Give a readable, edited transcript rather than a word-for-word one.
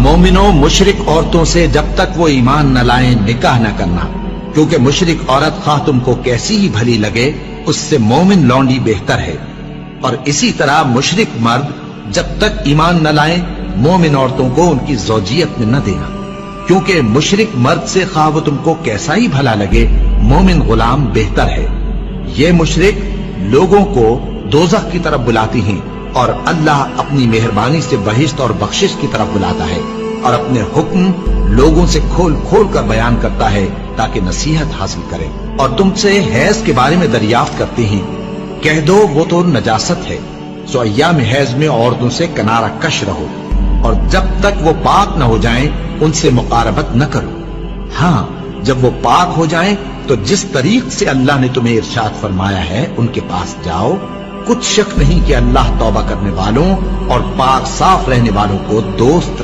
मोमिनो मुशरिक औरतों से जब तक वो ईमान न लाएं निकाह न करना, क्योंकि मुशरिक औरत खा तुमको कैसी ही भली लगे उससे मोमिन लौंडी बेहतर है। और इसी तरह मुशरिक मर्द जब तक ईमान न लाएं मोमिन औरतों को उनकी ज़ौजियत में न देना, क्योंकि मुशरिक मर्द से खा वो तुमको कैसा ही भला लगे मोमिन गुलाम बेहतर है। ये मुशरिक लोगों को दोज़ख की तरफ बुलाती हैं और अल्लाह अपनी मेहरबानी से बहिश्त और बख्शिश की तरफ बुलाता है और अपने हुक्म लोगों से खोल खोल कर बयान करता है ताकि नसीहत हासिल करें। और तुमसे हैज के बारे में दरियाफ्त करते हैं, कह दो वो तो नजासत है, सो अय्याम हैज में औरतों से किनारा कश रहो और जब तक वो पाक न हो जाएं उनसे मुकारबत न करो। हाँ, जब वो पाक हो जाएं तो जिस तरीक से अल्लाह ने तुम्हें इरशाद फरमाया है उनके पास जाओ। कुछ शक नहीं कि अल्लाह तौबा करने वालों और पाक साफ रहने वालों को दोस्त